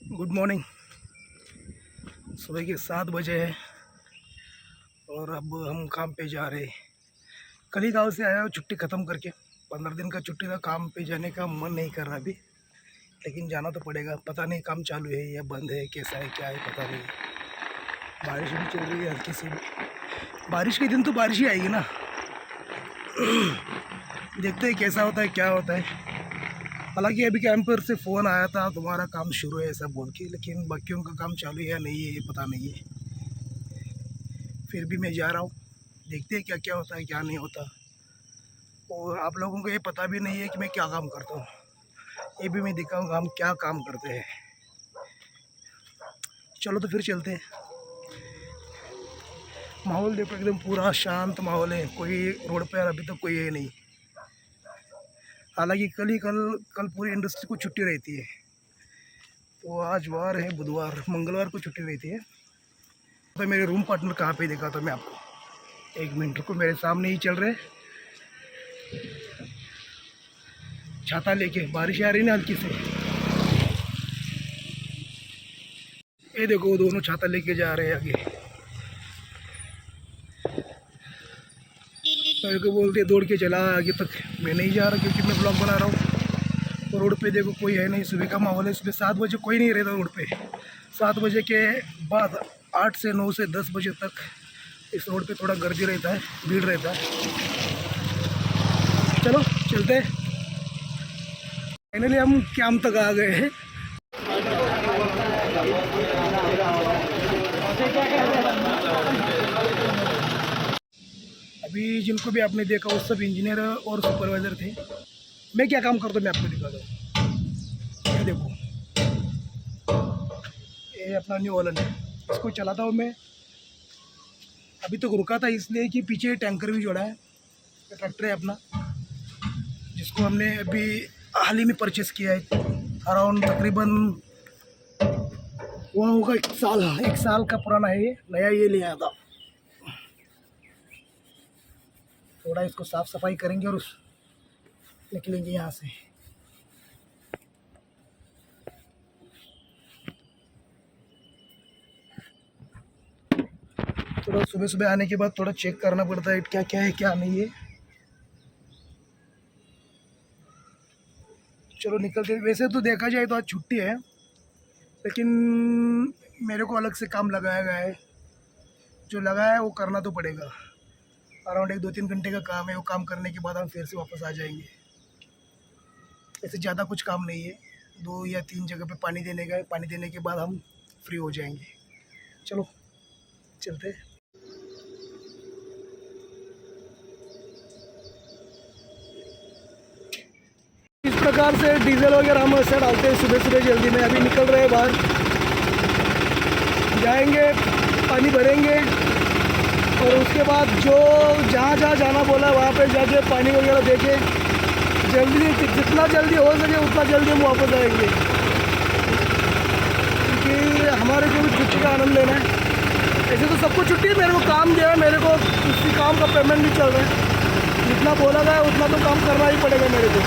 Good morning. सुबह के 7 बजे है और अब हम काम पे जा रहे हैं। कल ही गाँव से आया हूँ छुट्टी ख़त्म करके। 15 दिन का छुट्टी था, काम पे जाने का मन नहीं कर रहा अभी, लेकिन जाना तो पड़ेगा। पता नहीं काम चालू है या बंद है, कैसा है क्या है पता नहीं। बारिश भी चल रही है हल्की सी भी। बारिश के दिन तो बारिश ही आएगी ना। देखते हैं कैसा होता है क्या होता है। हालांकि अभी कैंपर से फ़ोन आया था तुम्हारा काम शुरू है ऐसा बोल के, लेकिन बाकियों का काम चालू है या नहीं है ये पता नहीं है। फिर भी मैं जा रहा हूँ, देखते हैं क्या क्या होता है क्या नहीं होता। और आप लोगों को ये पता भी नहीं है कि मैं क्या काम करता हूँ, ये भी मैं दिखाऊंगा हम क्या काम करते हैं। चलो तो फिर चलते हैं। माहौल देखो एकदम पूरा शांत माहौल है, कोई रोड पर अभी तक कोई है नहीं। हालांकि कल पूरी इंडस्ट्री को छुट्टी रहती है, तो आज वार है बुधवार, मंगलवार को छुट्टी रहती है। तो मेरे रूम पार्टनर कहाँ पे देखा तो मैं आपको, 1 मिनट रुको। मेरे सामने ही चल रहे छाता लेके, बारिश आ रही ना हल्की से। ये देखो वो दोनों छाता लेके जा रहे हैं आगे। मेरे को बोलते दौड़ के चला आगे तक, मैं नहीं जा रहा क्योंकि मैं ब्लॉग बना रहा हूँ। तो रोड पे देखो कोई है नहीं, सुबह का माहौल है। सुबह 7 बजे कोई नहीं रहता रोड पे। 7 बजे के बाद 8 से 9 से 10 बजे तक इस रोड पे थोड़ा गर्दी रहता है, भीड़ रहता है। चलो चलते हैं। फाइनली हम कैंप तक आ गए हैं। अभी जिनको भी आपने देखा वो सब इंजीनियर और सुपरवाइज़र थे। मैं क्या काम करता हूँ मैं आपको दिखाता हूँ। ये देखो, ये अपना न्यू ओलन है, इसको चलाता हूँ मैं। अभी तक रुका था इसलिए कि पीछे टैंकर भी जोड़ा है। ये ट्रैक्टर है अपना, जिसको हमने अभी हाल ही में परचेस किया है। अराउंड तकरीबन वहाँ होगा 1 साल का पुराना है। ये नया ये ले आया था। थोड़ा इसको साफ़ सफाई करेंगे और निकलेंगे यहाँ से। थोड़ा सुबह सुबह आने के बाद थोड़ा चेक करना पड़ता है क्या क्या है क्या नहीं है। चलो निकलते हैं। वैसे तो देखा जाए तो आज छुट्टी है, लेकिन मेरे को अलग से काम लगाया गया है। जो लगाया है वो करना तो पड़ेगा। अराउंड 1-2-3 घंटे का काम है। वो काम करने के बाद हम फिर से वापस आ जाएंगे। ऐसे ज़्यादा कुछ काम नहीं है, 2 या 3 जगह पे पानी देने का है। पानी देने के बाद हम फ्री हो जाएंगे। चलो चलते हैं। इस प्रकार से डीजल वगैरह हम ऐसे डालते हैं सुबह सुबह जल्दी में। अभी निकल रहे हैं बाहर, जाएंगे पानी भरेंगे और उसके बाद जो जहाँ जहाँ जाना बोला वहाँ पे जाके पानी वगैरह देके जल्दी, जितना जल्दी हो सके उतना जल्दी हम वापस आएंगे, क्योंकि हमारे को भी छुट्टी का आनंद लेना है। ऐसे तो सबको छुट्टी है, मेरे को काम दिया है, मेरे को उसी काम का पेमेंट भी चल रहा है। जितना बोला गया उतना तो काम करना ही पड़ेगा मेरे को।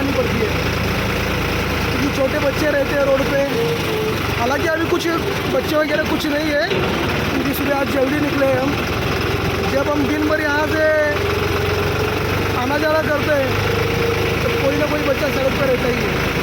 लगानी पड़ती है क्योंकि छोटे बच्चे रहते हैं रोड पे। हालांकि अभी कुछ बच्चे वगैरह कुछ नहीं है क्योंकि सुबह आज जल्दी निकले हैं हम। जब हम दिन भर यहाँ से आना जाना करते हैं तो कोई ना कोई बच्चा सड़क पर रहता ही है।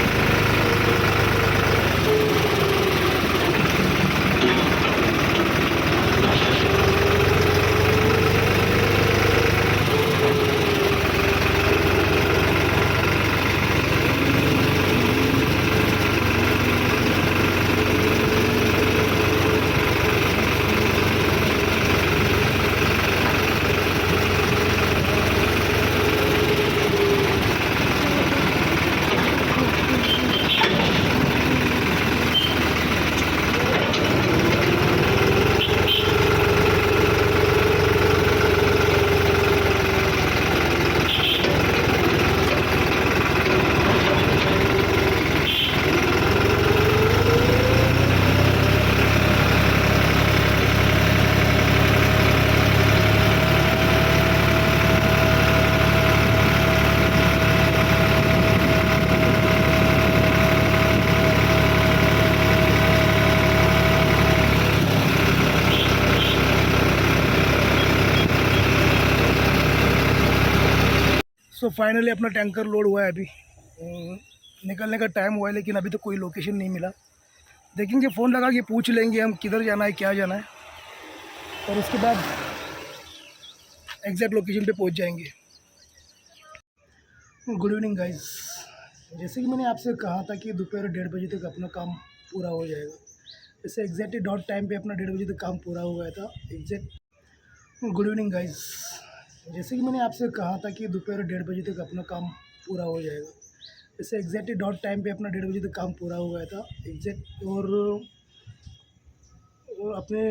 सो फाइनली अपना टैंकर लोड हुआ है अभी। निकलने का टाइम हुआ है लेकिन अभी तो कोई लोकेशन नहीं मिला। देखेंगे, फ़ोन लगा के पूछ लेंगे हम किधर जाना है, क्या जाना है, और उसके बाद एग्जैक्ट लोकेशन पे पहुंच जाएंगे। Good evening guys. जैसे कि मैंने आपसे कहा था कि दोपहर 1:30 बजे तक अपना काम पूरा हो जाएगा, वैसे एग्जैक्टली डॉट टाइम पे अपना 1:30 बजे तक काम पूरा हो गया था एग्जैक्ट। Good evening guys. जैसे कि मैंने आपसे कहा था कि दोपहर 1:30 बजे तक अपना काम पूरा हो जाएगा, वैसे एग्जैक्टली डॉट टाइम पे अपना 1:30 बजे तक काम पूरा हो गया था एग्जैक्ट। और अपने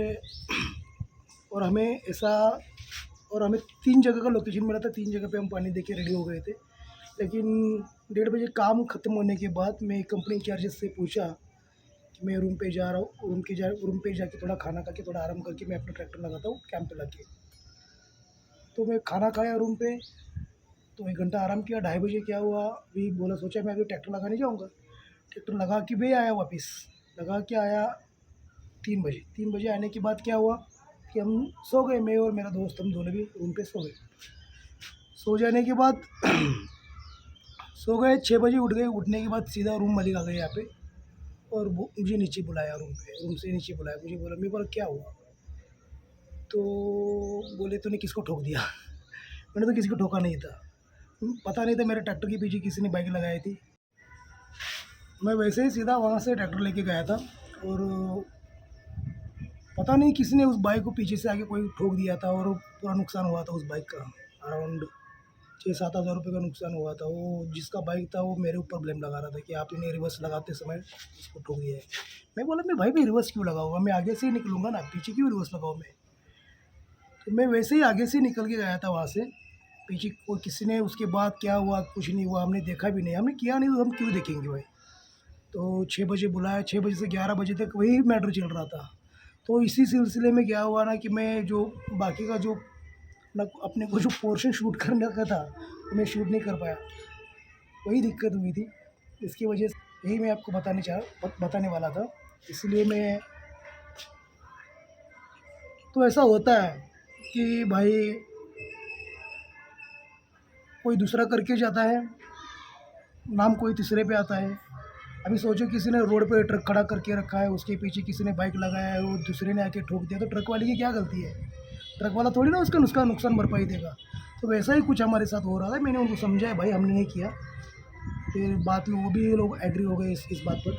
और हमें 3 जगह का लोकेशन मिला था। 3 जगह पे हम पानी दे के रेडी हो गए थे। लेकिन 1:30 बजे काम ख़त्म होने के बाद मैं कंपनी इंचार्ज से पूछा कि मैं रूम पे जा रहा हूँ, रूम पे जाके थोड़ा खाना खा के थोड़ा आराम करके मैं अपना ट्रैक्टर लगाता हूँ कैंप पे लग के। तो मैं खाना खाया रूम पे, तो 1 घंटा आराम किया। 2:30 बजे क्या हुआ, अभी बोला सोचा मैं अभी ट्रैक्टर लगाने जाऊँगा। ट्रैक्टर लगा के भी आया, वापस लगा के आया 3 बजे। 3 बजे आने के बाद क्या हुआ कि हम सो गए, मैं और मेरा दोस्त, हम दोनों भी रूम पे सो गए। सो जाने के बाद सो गए, 6 बजे उठ गए। उठने के बाद सीधा रूम मालिक आ गए यहाँ पे और मुझे नीचे बुलाया, रूम से नीचे बुलाया। मुझे बोला, मैं बोला क्या हुआ, तो बोले तूने किसको ठोक दिया। मैंने तो किसी को ठोका नहीं था, पता नहीं था मेरे ट्रैक्टर के पीछे किसी ने बाइक लगाई थी। मैं वैसे ही सीधा वहाँ से ट्रैक्टर लेके गया था और पता नहीं किसी ने उस बाइक को पीछे से आके कोई ठोक दिया था और पूरा नुकसान हुआ था उस बाइक का। अराउंड 6-7 हज़ार रुपये का नुकसान हुआ था। वो जिसका बाइक था वो मेरे ऊपर ब्लेम लगा रहा था कि आपने रिवर्स लगाते समय उसको ठोक दिया है। मैं बोला, मैं भाई मैं रिवर्स क्यों लगाऊंगा, मैं आगे से ही निकलूँगा ना, पीछे क्यों रिवर्स लगाऊँ मैं। तो मैं वैसे ही आगे से निकल के गया था वहाँ से। पीछे कोई किसी ने, उसके बाद क्या हुआ कुछ नहीं हुआ, हमने देखा भी नहीं, हमने किया नहीं तो हम क्यों देखेंगे भाई। तो 6 बजे बुलाया, 6 बजे से 11 बजे तक वही मैटर चल रहा था। तो इसी सिलसिले में क्या हुआ ना कि मैं जो बाकी का जो अपने को जो पोर्शन शूट करने का था तो मैं शूट नहीं कर पाया, वही दिक्कत हुई थी। इसकी वजह से यही मैं आपको बताने वाला था, इसलिए मैं, तो ऐसा होता है कि भाई कोई दूसरा करके जाता है, नाम कोई तीसरे पे आता है। अभी सोचो किसी ने रोड पे ट्रक खड़ा करके रखा है, उसके पीछे किसी ने बाइक लगाया है, वो दूसरे ने आके ठोक दिया, तो ट्रक वाले की क्या गलती है। ट्रक वाला थोड़ी ना उसका नुकसान भरपाई देगा। तो वैसा ही कुछ हमारे साथ हो रहा था। मैंने उनको समझाया, भाई हमने नहीं किया। फिर बाद में वो भी लोग एग्री हो गए इस बात पर।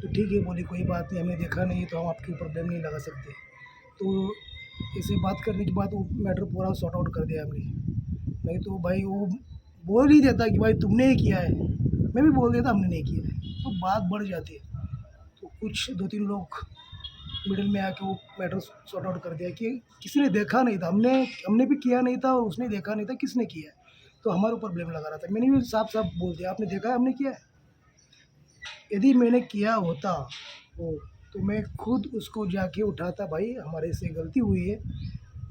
तो ठीक है, बोले कोई बात नहीं, हमने देखा नहीं तो हम आपके ऊपर ब्लेम नहीं लगा सकते। तो ऐसे बात करने के बाद वो मैटर पूरा सॉर्ट आउट कर दिया हमने। नहीं तो भाई वो बोल ही देता कि भाई तुमने ही किया है, मैं भी बोल देता हमने नहीं किया है, तो बात बढ़ जाती है। तो कुछ 2-3 लोग मिडिल में आके वो मैटर सॉर्ट आउट कर दिया कि किसी ने देखा नहीं था, हमने भी किया नहीं था और उसने देखा नहीं था, किसने किया है, तो हमारे ऊपर ब्लेम लगा रहा था। मैंने भी साफ साफ बोल दिया, आपने देखा है हमने किया है। यदि मैंने किया होता वो, तो मैं खुद उसको जाके उठाता, भाई हमारे से गलती हुई है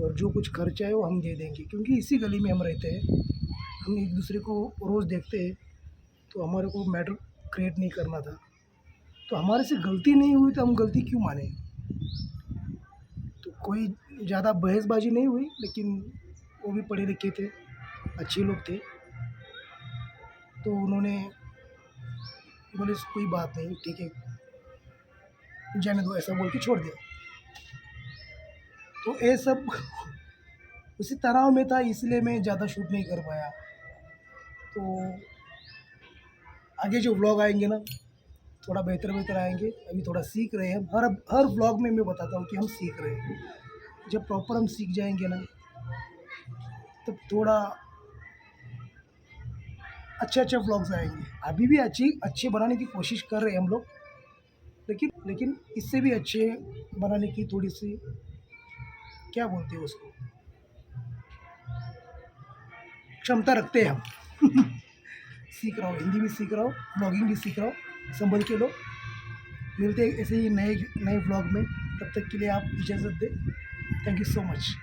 और जो कुछ खर्चा है वो हम दे देंगे, क्योंकि इसी गली में हम रहते हैं, हम एक दूसरे को रोज़ देखते हैं। तो हमारे को मैटर क्रिएट नहीं करना था। तो हमारे से गलती नहीं हुई तो हम गलती क्यों माने। तो कोई ज़्यादा बहसबाजी नहीं हुई, लेकिन वो भी पढ़े लिखे थे, अच्छे लोग थे। तो उन्होंने बोले कोई बात नहीं, ठीक है, जाने दो, ऐसा बोल के छोड़ दिया। तो ये सब उसी तनाव में था, इसलिए मैं ज़्यादा शूट नहीं कर पाया। तो आगे जो व्लॉग आएंगे ना, थोड़ा बेहतर बेहतर आएंगे। अभी थोड़ा सीख रहे हैं हम, हर व्लॉग में मैं बताता हूँ कि हम सीख रहे हैं। जब प्रॉपर हम सीख जाएंगे ना, तब थोड़ा अच्छे अच्छे व्लॉग्स आएंगे। अभी भी अच्छे बनाने की कोशिश कर रहे हैं हम लोग, लेकिन इससे भी अच्छे बनाने की थोड़ी सी, क्या बोलते हैं उसको, क्षमता रखते हैं हम। सीख रहा हूँ, हिंदी भी सीख रहा हूँ, ब्लॉगिंग भी सीख रहा हूँ, संभल के लो। मिलते हैं ऐसे ही नए नए व्लॉग में, तब तक के लिए आप इजाज़त दें। Thank you so much.